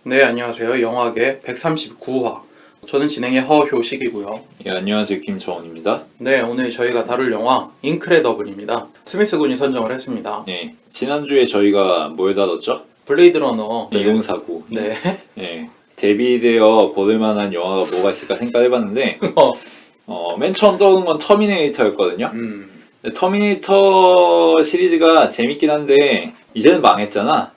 네, 안녕하세요. 영화계 139화. 저는 진행의 허효식이고요. 예, 안녕하세요. 김정원입니다. 네, 오늘 저희가 다룰 영화 인크레더블입니다. 스미스 군이 선정을 했습니다. 예, 지난주에 저희가 뭘 다뤘죠? 블레이드 러너. 이용사고. 네. 예, 대비되어 고를 만한 영화가 뭐가 있을까 생각해봤는데 맨 처음 떠오른 건 터미네이터였거든요. 근데 터미네이터 시리즈가 재밌긴 한데 이제는 망했잖아.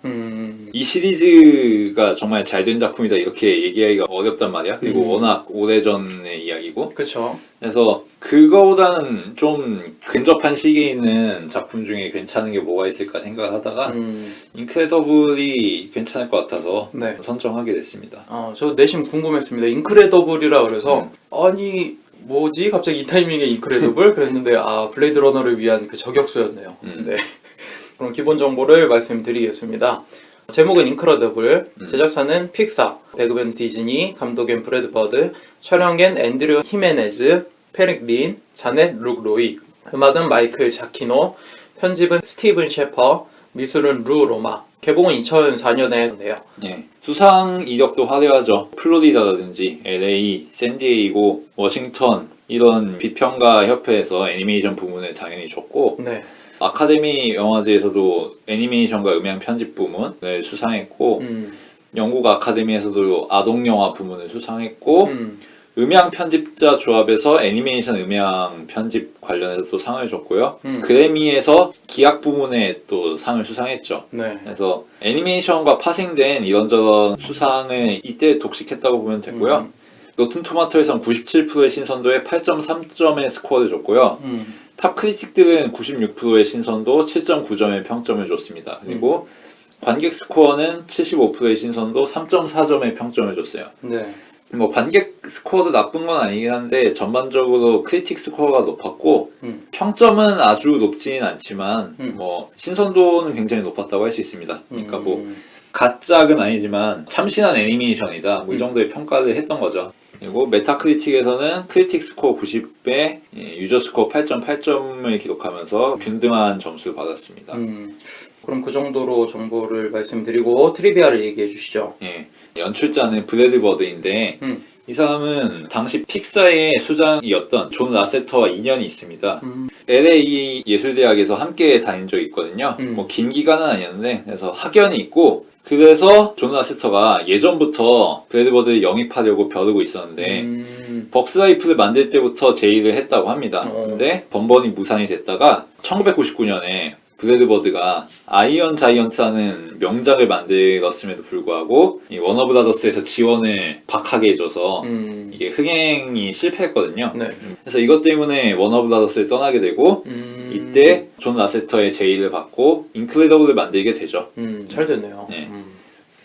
이 시리즈가 정말 잘 된 작품이다 이렇게 얘기하기가 어렵단 말이야. 그리고 워낙 오래전의 이야기고. 그쵸. 그래서 그거보다는 좀 근접한 시기에 있는 작품 중에 괜찮은 게 뭐가 있을까 생각을 하다가 인크레더블이 괜찮을 것 같아서 네. 선정하게 됐습니다. 저 내심 궁금했습니다. 인크레더블이라 그래서 아니 뭐지? 갑자기 이 타이밍에 인크레더블? 그랬는데 블레이드 러너를 위한 그 저격수였네요. 네. 그럼 기본 정보를 말씀드리겠습니다. 제목은 인크레더블, 제작사는 픽사, 배급은 디즈니, 감독은 브래드 버드, 촬영엔 앤드류 히메네즈, 페릭 린, 자넷 룩 로이, 음악은 마이클 자키노, 편집은 스티븐 셰퍼, 미술은 루 로마, 개봉은 2004년에 했네요. 예, 수상 이력도 화려하죠. 플로리다라든지 LA, 샌디에이고, 워싱턴 이런 비평가 협회에서 애니메이션 부문을 당연히 줬고 네. 아카데미 영화제에서도 애니메이션과 음향 편집 부문을 수상했고 영국 아카데미에서도 아동영화 부문을 수상했고 음향 편집자 조합에서 애니메이션 음향 편집 관련해서 또 상을 줬고요. 그래미에서 기악 부문에 또 상을 수상했죠. 네. 그래서 애니메이션과 파생된 이런저런 수상을 이때 독식했다고 보면 되고요. 로튼 토마토에선 97%의 신선도에 8.3점의 스코어를 줬고요. 탑 크리틱들은 96%의 신선도, 7.9점의 평점을 줬습니다. 그리고 관객 스코어는 75%의 신선도, 3.4점의 평점을 줬어요. 네. 뭐 관객 스코어도 나쁜 건 아니긴 한데 전반적으로 크리틱 스코어가 높았고 평점은 아주 높지는 않지만 뭐 신선도는 굉장히 높았다고 할 수 있습니다. 그러니까 뭐 가짝은 아니지만 참신한 애니메이션이다 뭐 이 정도의 평가를 했던 거죠. 그리고 메타크리틱에서는 크리틱 스코어 90배, 유저 스코어 8.8점을 기록하면서 균등한 점수를 받았습니다. 그럼 그 정도로 정보를 말씀드리고 트리비아를 얘기해 주시죠. 예, 연출자는 브래드 버드인데 이 사람은 당시 픽사의 수장이었던 존 라세터와 인연이 있습니다. LA 예술대학에서 함께 다닌 적이 있거든요. 뭐 긴 기간은 아니었는데 그래서 학연이 있고 그래서 존 라세터가 예전부터 브래드 버드를 영입하려고 벼르고 있었는데 벅스라이프를 만들 때부터 제의를 했다고 합니다. 근데 번번이 무산이 됐다가 1999년에 브래드 버드가 아이언 자이언트라는 명작을 만들었음에도 불구하고 이 워너브라더스에서 지원을 박하게 해줘서 이게 흥행이 실패했거든요. 네. 그래서 이것 때문에 워너브라더스를 떠나게 되고 이때 존 라세터의 제의를 받고 인크레더블을 만들게 되죠. 잘 됐네요. 네.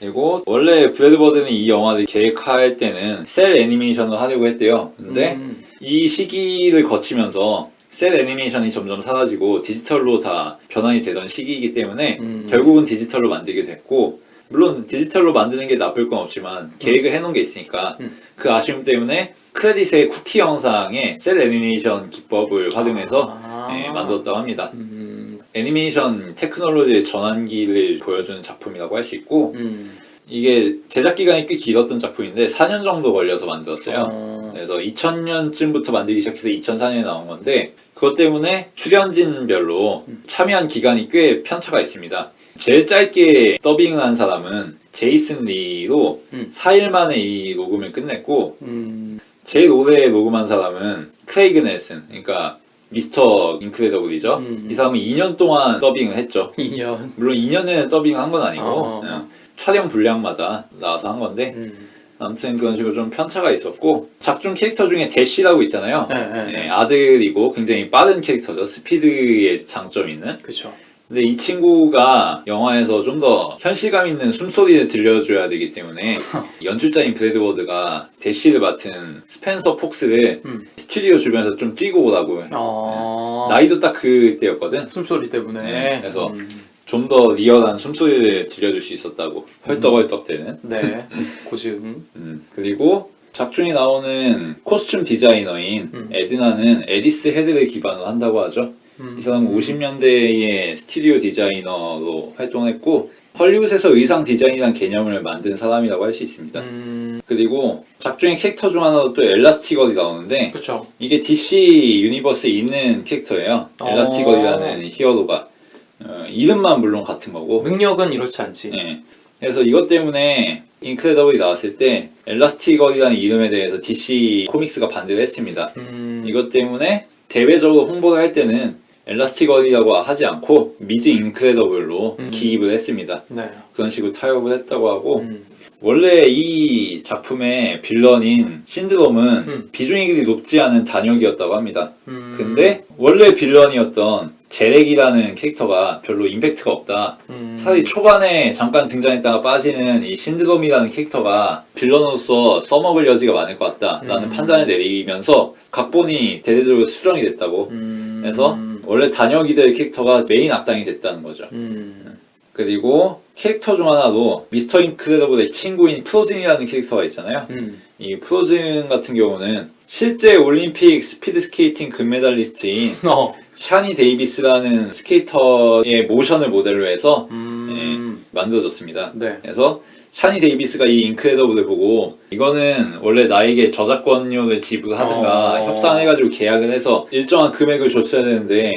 그리고 원래 브래드 버드는 이 영화를 계획할 때는 셀 애니메이션을 하려고 했대요. 근데 이 시기를 거치면서 셀 애니메이션이 점점 사라지고 디지털로 다 변환이 되던 시기이기 때문에 결국은 디지털로 만들게 됐고 물론 디지털로 만드는 게 나쁠 건 없지만 계획을 해놓은 게 있으니까 그 아쉬움 때문에 크레딧의 쿠키 영상에 셀 애니메이션 기법을 활용해서 만들었다고 합니다. 애니메이션 테크놀로지의 전환기를 보여주는 작품이라고 할 수 있고 이게 제작 기간이 꽤 길었던 작품인데 4년 정도 걸려서 만들었어요. 그래서 2000년쯤부터 만들기 시작해서 2004년에 나온 건데 그것 때문에 출연진별로 참여한 기간이 꽤 편차가 있습니다. 제일 짧게 더빙을 한 사람은 제이슨 리로 4일 만에 이 녹음을 끝냈고 제일 오래 녹음한 사람은 크레이그 넬슨, 그러니까 미스터 인크레더블이죠. 이 사람은 2년 동안 더빙을 했죠. 2년. 물론 2년에 더빙을 한 건 아니고 그냥 촬영 분량마다 나와서 한 건데 아무튼 그런 식으로 좀 편차가 있었고 작중 캐릭터 중에 대시라고 있잖아요. 네, 아들이고 굉장히 빠른 캐릭터죠. 스피드의 장점이 있는. 그렇죠. 근데 이 친구가 영화에서 좀 더 현실감 있는 숨소리를 들려줘야 되기 때문에 연출자인 브래드 버드가 대시를 맡은 스펜서 폭스를 스튜디오 주변에서 좀 뛰고 오라고 나이도 딱 그때였거든. 숨소리 때문에. 네, 그래서 좀 더 리얼한 숨소리를 들려줄 수 있었다고 헐떡헐떡대는. 네. 고지음. 그리고 작중에 나오는 코스튬 디자이너인 에드나는 에디스 헤드를 기반으로 한다고 하죠. 이 사람은 50년대의 스튜디오 디자이너로 활동했고 헐리우드에서 의상 디자인이라는 개념을 만든 사람이라고 할 수 있습니다. 그리고 작중의 캐릭터 중 하나로 또 엘라스티걸이 나오는데 그쵸. 이게 DC 유니버스에 있는 캐릭터예요. 엘라스티걸이라는 히어로가 이름만 물론 같은 거고 능력은 이렇지 않지. 네. 그래서 이것 때문에 인크레더블이 나왔을 때 엘라스티걸이라는 이름에 대해서 DC 코믹스가 반대를 했습니다. 이것 때문에 대외적으로 홍보를 할 때는 엘라스티걸이라고 하지 않고 미즈 인크레더블로 기입을 했습니다. 네. 그런 식으로 타협을 했다고 하고 원래 이 작품의 빌런인 신드롬은 비중이 그리 높지 않은 단역이었다고 합니다. 근데 원래 빌런이었던 제렉이라는 캐릭터가 별로 임팩트가 없다. 차라리 초반에 잠깐 등장했다가 빠지는 이 신드롬이라는 캐릭터가 빌런으로서 써먹을 여지가 많을 것 같다라는 판단을 내리면서 각본이 대대적으로 수정이 됐다고. 그래서 원래 단역이 될 캐릭터가 메인 악당이 됐다는 거죠. 그리고 캐릭터 중 하나로 미스터 인크레더블의 친구인 프로즌이라는 캐릭터가 있잖아요. 이 프로즌 같은 경우는 실제 올림픽 스피드스케이팅 금메달리스트인 샤니 데이비스라는 스케이터의 모션을 모델로 해서 만들어졌습니다. 네. 그래서 샤니 데이비스가 이 인크레더블을 보고 이거는 원래 나에게 저작권료를 지불하든가 협상해가지고 계약을 해서 일정한 금액을 줬어야 되는데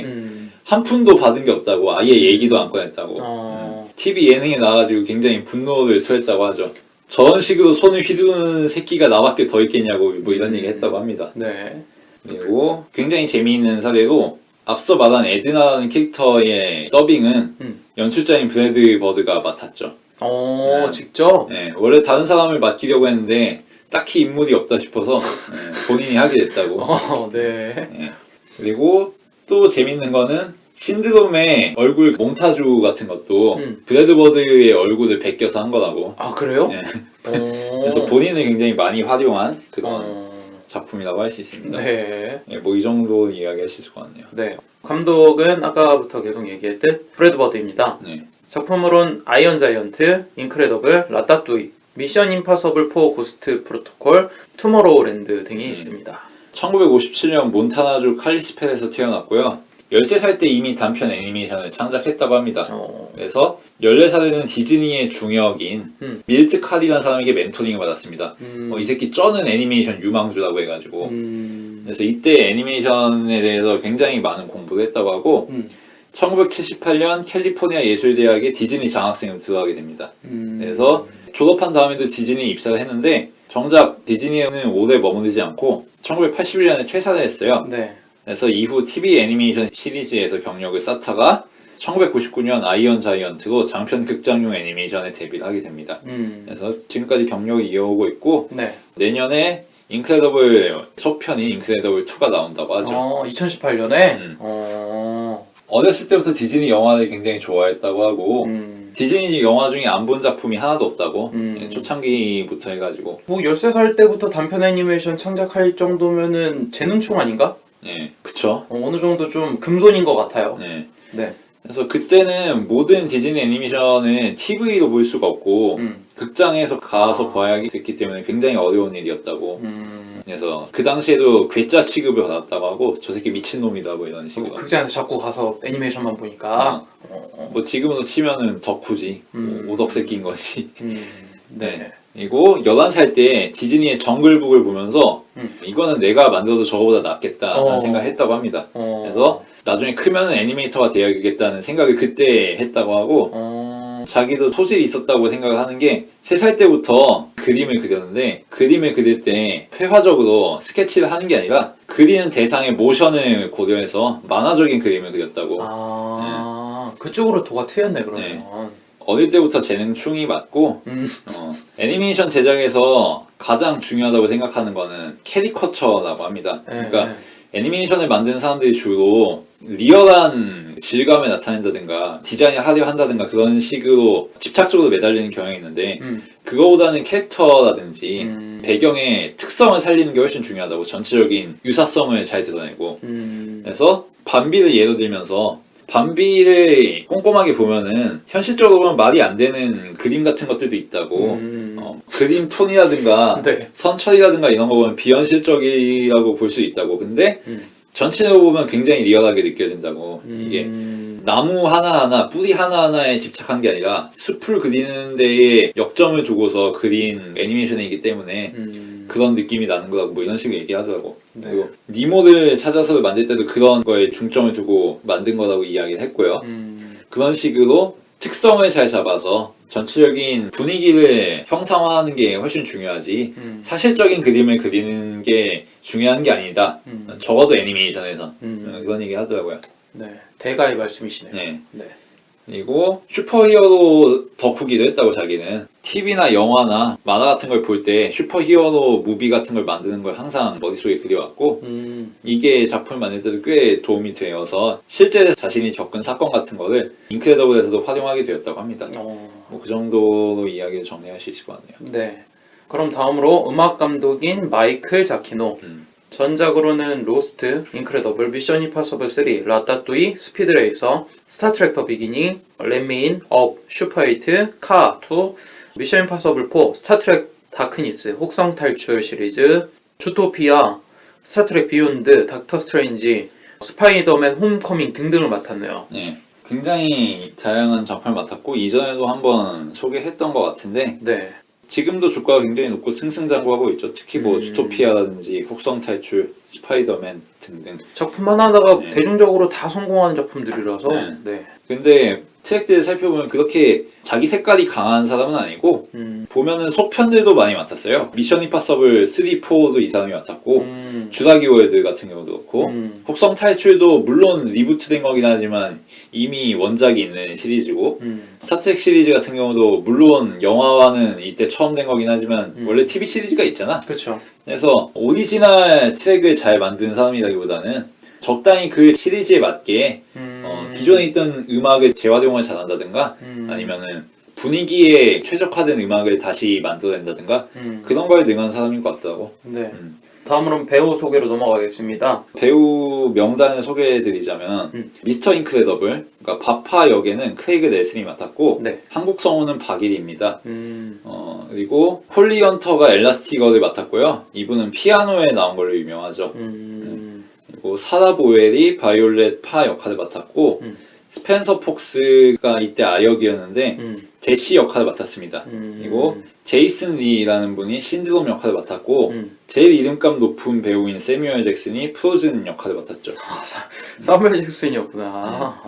한 푼도 받은 게 없다고 아예 얘기도 안 꺼냈다고 TV 예능에 나와가지고 굉장히 분노를 토했다고 하죠. 저런 식으로 손을 휘두르는 새끼가 나밖에 더 있겠냐고 뭐 이런 얘기 했다고 합니다. 네. 그리고 굉장히 재미있는 사례로 앞서 말한 에드나라는 캐릭터의 더빙은 연출자인 브래드 버드가 맡았죠. 직접? 네, 원래 다른 사람을 맡기려고 했는데 딱히 인물이 없다 싶어서 본인이 하게 됐다고. 네. 그리고 또 재밌는 거는 신드롬의 얼굴 몽타주 같은 것도 브래드 버드의 얼굴을 베껴서 한 거라고. 아, 그래요? 네. 그래서 본인을 굉장히 많이 활용한 그런 작품이라고 할 수 있습니다. 네. 뭐 이 정도 이야기하실 것 같네요. 네. 감독은 아까부터 계속 얘기했듯 브래드 버드입니다. 네. 작품으로는 아이언 자이언트, 인크레더블, 라따뚜이, 미션 임파서블 4 고스트 프로토콜, 투모로우랜드 등이 있습니다. 1957년 몬타나주 칼리스펠에서 태어났고요. 13살 때 이미 단편 애니메이션을 창작했다고 합니다. 그래서 14살에는 디즈니의 중역인 밀트 칼이라는 사람에게 멘토링을 받았습니다. 이 새끼 쩌는 애니메이션 유망주라고 해가지고 그래서 이때 애니메이션에 대해서 굉장히 많은 공부를 했다고 하고 1978년 캘리포니아 예술대학에 디즈니 장학생으로 들어가게 됩니다. 그래서 졸업한 다음에도 디즈니에 입사를 했는데 정작 디즈니에는 오래 머무르지 않고 1981년에 퇴사를 했어요. 네. 그래서 이후 TV 애니메이션 시리즈에서 경력을 쌓다가 1999년 아이언 자이언트로 장편 극장용 애니메이션에 데뷔를 하게 됩니다. 그래서 지금까지 경력을 이어오고 있고 네. 내년에 인크레더블 소편인 인크레더블 2가 나온다고 하죠. 2018년에? 어렸을 때부터 디즈니 영화를 굉장히 좋아했다고 하고 디즈니 영화 중에 안 본 작품이 하나도 없다고 초창기부터 해가지고 뭐 13살 때부터 단편 애니메이션 창작할 정도면은 재능충 아닌가? 네, 그쵸. 어느 정도 좀 금손인 것 같아요. 네. 네. 그래서 그때는 모든 디즈니 애니메이션을 TV로 볼 수가 없고 극장에서 가서 봐야 됐기 때문에 굉장히 어려운 일이었다고. 그래서 그 당시에도 괴짜 취급을 받았다고 하고 저 새끼 미친놈이다 뭐 이런 식으로. 극장에서 자꾸 가서 애니메이션만 보니까. 뭐 지금으로 치면은 덕후지. 오덕 새끼인 거지. 네. 그리고 11살 때 디즈니의 정글북을 보면서 이거는 내가 만들어도 저거보다 낫겠다라는 생각을 했다고 합니다. 그래서 나중에 크면은 애니메이터가 되어야겠다는 생각을 그때 했다고 하고 자기도 소질이 있었다고 생각을 하는 게 3살 때부터 그림을 그렸는데 그림을 그릴 때 회화적으로 스케치를 하는 게 아니라 그리는 대상의 모션을 고려해서 만화적인 그림을 그렸다고. 그쪽으로 도가 트였네 그러면. 네. 어릴 때부터 재능충이 맞고 애니메이션 제작에서 가장 중요하다고 생각하는 거는 캐리커처라고 합니다. 그러니까 애니메이션을 만드는 사람들이 주로 리얼한 질감을 나타낸다든가 디자인을 하려 한다든가 그런 식으로 집착적으로 매달리는 경향이 있는데 그거보다는 캐릭터라든지 배경의 특성을 살리는 게 훨씬 중요하다고. 전체적인 유사성을 잘 드러내고. 그래서 밤비를 예로 들면서 밤비를 꼼꼼하게 보면은 현실적으로 보면 말이 안 되는 그림 같은 것들도 있다고. 그림 톤이라든가 네. 선처리라든가 이런 거 보면 비현실적이라고 볼 수 있다고. 근데 전체적으로 보면 굉장히 리얼하게 느껴진다고. 이게 나무 하나하나, 뿌리 하나하나에 집착한 게 아니라 숲을 그리는 데에 역점을 주고서 그린 애니메이션이기 때문에 그런 느낌이 나는 거라고 뭐 이런 식으로 얘기하더라고. 네. 그리고 니모를 찾아서 만들 때도 그런 거에 중점을 두고 만든 거라고 이야기를 했고요. 그런 식으로 특성을 잘 잡아서 전체적인 분위기를 형상화하는 게 훨씬 중요하지 사실적인 그림을 그리는 게 중요한 게 아니다. 적어도 애니메이션에선 그런 얘기 하더라고요. 네, 대가의 말씀이시네요. 네. 네. 그리고 슈퍼히어로 덕후기도 했다고 자기는 TV나 영화나 만화 같은 걸 볼 때 슈퍼히어로 무비 같은 걸 만드는 걸 항상 머릿속에 그려왔고 이게 작품을 만들 때도 꽤 도움이 되어서 실제 자신이 겪은 사건 같은 거를 인크레더블에서도 활용하게 되었다고 합니다. 뭐 그 정도로 이야기를 정리할 수 있을 것 같네요. 네. 그럼 다음으로 음악 감독인 마이클 자키노. 전작으로는 로스트, 인크레더블, 미션 임파서블 3, 라따뚜이, 스피드 레이서, 스타트랙 더 비기닝, 렛미인, 업, 슈퍼8, 카2, 미션 임파서블 4, 스타트랙 다크니스, 혹성 탈출 시리즈, 주토피아, 스타트랙 비욘드, 닥터 스트레인지, 스파이더맨 홈커밍 등등을 맡았네요. 네. 굉장히 다양한 작품을 맡았고 이전에도 한번 소개했던 것 같은데 네. 지금도 주가가 굉장히 높고 승승장구하고 있죠. 특히 뭐 주토피아라든지 혹성 탈출, 스파이더맨 등등. 작품 하나하나가 네. 대중적으로 다 성공하는 작품들이라서 네. 네. 근데 트랙들을 살펴보면 그렇게 자기 색깔이 강한 사람은 아니고 보면은 소편들도 많이 맡았어요. 미션 임파서블 3, 4도 이 사람이 맡았고 주라기 월드 같은 경우도 그렇고 혹성 탈출도 물론 리부트된 거긴 하지만 이미 원작이 있는 시리즈고 스타트랙 시리즈 같은 경우도 물론 영화화는 이때 처음 된 거긴 하지만 원래 TV 시리즈가 있잖아. 그렇죠. 그래서 오리지널 트랙을 잘 만든 사람이라기보다는 적당히 그 시리즈에 맞게 기존에 있던 음악을 재활용을 잘한다든가 아니면은 분위기에 최적화된 음악을 다시 만들어낸다든가 그런 거에 능한 사람인 것 같더라고. 네. 다음으로는 배우 소개로 넘어가겠습니다. 배우 명단을 소개해드리자면 미스터 인크레더블, 그러니까 바파 역에는 크레이그 넬슨이 맡았고 네. 한국 성우는 박일희입니다. 그리고 홀리 헌터가 엘라스티거를 맡았고요. 이분은 피아노에 나온 걸로 유명하죠. 그리고 사라 보웰이 바이올렛 파 역할을 맡았고 스펜서 폭스가 이때 아역이었는데 제시 역할을 맡았습니다. 그리고 제이슨 리라는 분이 신드롬 역할을 맡았고 제일 이름값 높은 배우인 세뮤얼 잭슨이 프로즌 역할을 맡았죠. 사무엘 잭슨이었구나.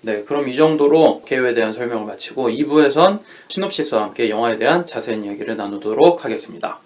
네, 그럼 이 정도로 개요에 대한 설명을 마치고 2부에선 시놉시스와 함께 영화에 대한 자세한 이야기를 나누도록 하겠습니다.